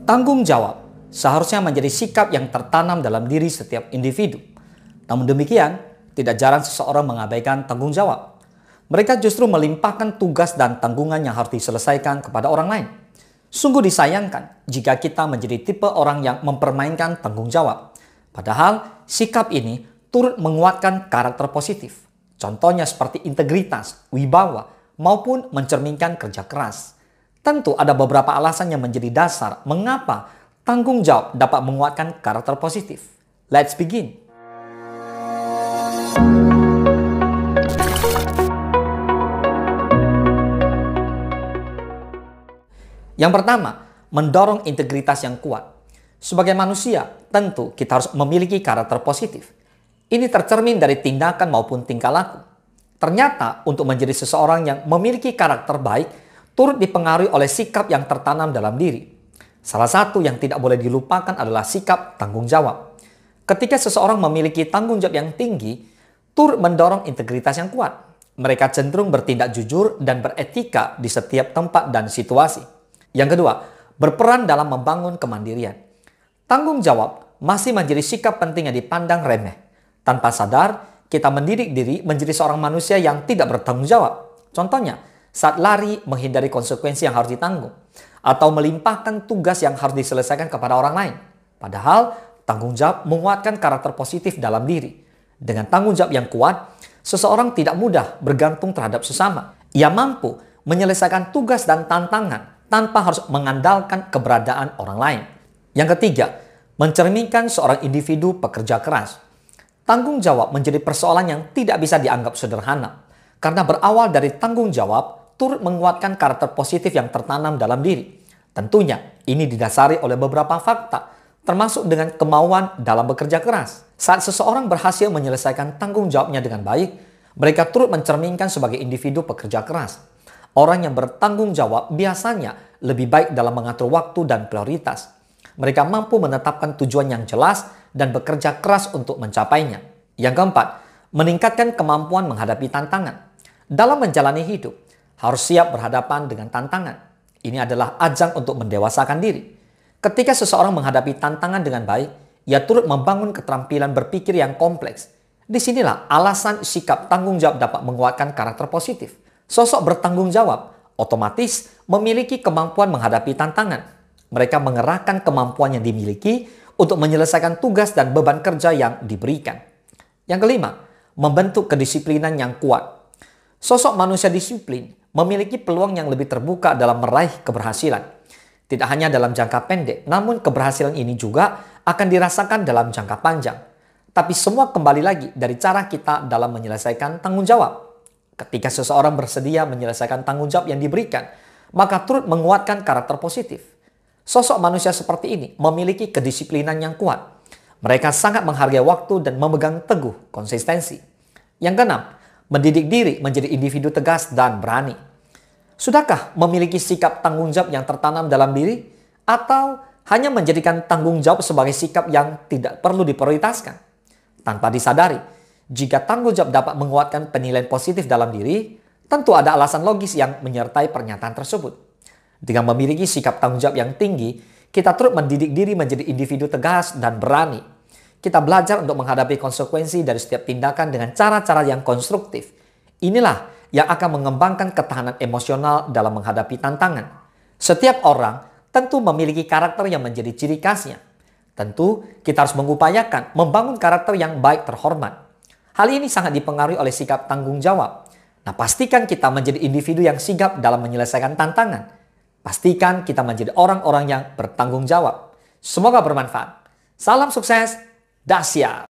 Tanggung jawab seharusnya menjadi sikap yang tertanam dalam diri setiap individu. Namun demikian, tidak jarang seseorang mengabaikan tanggung jawab. Mereka justru melimpahkan tugas dan tanggungan yang harus diselesaikan kepada orang lain. Sungguh disayangkan jika kita menjadi tipe orang yang mempermainkan tanggung jawab. Padahal sikap ini turut menguatkan karakter positif. Contohnya seperti integritas, wibawa, maupun mencerminkan kerja keras. Tentu ada beberapa alasan yang menjadi dasar mengapa tanggung jawab dapat menguatkan karakter positif. Let's begin. Yang pertama, mendorong integritas yang kuat. Sebagai manusia, tentu kita harus memiliki karakter positif. Ini tercermin dari tindakan maupun tingkah laku. Ternyata untuk menjadi seseorang yang memiliki karakter baik, turut dipengaruhi oleh sikap yang tertanam dalam diri. Salah satu yang tidak boleh dilupakan adalah sikap tanggung jawab. Ketika seseorang memiliki tanggung jawab yang tinggi, turut mendorong integritas yang kuat. Mereka cenderung bertindak jujur dan beretika di setiap tempat dan situasi. Yang kedua, berperan dalam membangun kemandirian. Tanggung jawab masih menjadi sikap penting yang dipandang remeh. Tanpa sadar, kita mendidik diri menjadi seorang manusia yang tidak bertanggung jawab. Contohnya, saat lari menghindari konsekuensi yang harus ditanggung, atau melimpahkan tugas yang harus diselesaikan kepada orang lain. Padahal, tanggung jawab menguatkan karakter positif dalam diri. Dengan tanggung jawab yang kuat, seseorang tidak mudah bergantung terhadap sesama. Ia mampu menyelesaikan tugas dan tantangan tanpa harus mengandalkan keberadaan orang lain. Yang ketiga, mencerminkan seorang individu pekerja keras. Tanggung jawab menjadi persoalan yang tidak bisa dianggap sederhana, karena berawal dari tanggung jawab turut menguatkan karakter positif yang tertanam dalam diri. Tentunya, ini didasari oleh beberapa fakta, termasuk dengan kemauan dalam bekerja keras. Saat seseorang berhasil menyelesaikan tanggung jawabnya dengan baik, mereka turut mencerminkan sebagai individu pekerja keras. Orang yang bertanggung jawab biasanya lebih baik dalam mengatur waktu dan prioritas. Mereka mampu menetapkan tujuan yang jelas dan bekerja keras untuk mencapainya. Yang keempat, meningkatkan kemampuan menghadapi tantangan. Dalam menjalani hidup, harus siap berhadapan dengan tantangan. Ini adalah ajang untuk mendewasakan diri. Ketika seseorang menghadapi tantangan dengan baik, ia turut membangun keterampilan berpikir yang kompleks. Disinilah alasan sikap tanggung jawab dapat menguatkan karakter positif. Sosok bertanggung jawab otomatis memiliki kemampuan menghadapi tantangan. Mereka mengerahkan kemampuan yang dimiliki untuk menyelesaikan tugas dan beban kerja yang diberikan. Yang kelima, membentuk kedisiplinan yang kuat. Sosok manusia disiplin memiliki peluang yang lebih terbuka dalam meraih keberhasilan. Tidak hanya dalam jangka pendek, namun keberhasilan ini juga akan dirasakan dalam jangka panjang. Tapi semua kembali lagi dari cara kita dalam menyelesaikan tanggung jawab. Ketika seseorang bersedia menyelesaikan tanggung jawab yang diberikan, maka turut menguatkan karakter positif. Sosok manusia seperti ini memiliki kedisiplinan yang kuat. Mereka sangat menghargai waktu dan memegang teguh konsistensi. Yang keenam, mendidik diri menjadi individu tegas dan berani. Sudahkah memiliki sikap tanggung jawab yang tertanam dalam diri? Atau hanya menjadikan tanggung jawab sebagai sikap yang tidak perlu diprioritaskan? Tanpa disadari, jika tanggung jawab dapat menguatkan penilaian positif dalam diri, tentu ada alasan logis yang menyertai pernyataan tersebut. Dengan memiliki sikap tanggung jawab yang tinggi, kita turut mendidik diri menjadi individu tegas dan berani. Kita belajar untuk menghadapi konsekuensi dari setiap tindakan dengan cara-cara yang konstruktif. Inilah yang akan mengembangkan ketahanan emosional dalam menghadapi tantangan. Setiap orang tentu memiliki karakter yang menjadi ciri khasnya. Tentu kita harus mengupayakan membangun karakter yang baik terhormat. Hal ini sangat dipengaruhi oleh sikap tanggung jawab. Nah, pastikan kita menjadi individu yang sigap dalam menyelesaikan tantangan. Pastikan kita menjadi orang-orang yang bertanggung jawab. Semoga bermanfaat. Salam sukses, dahsyat.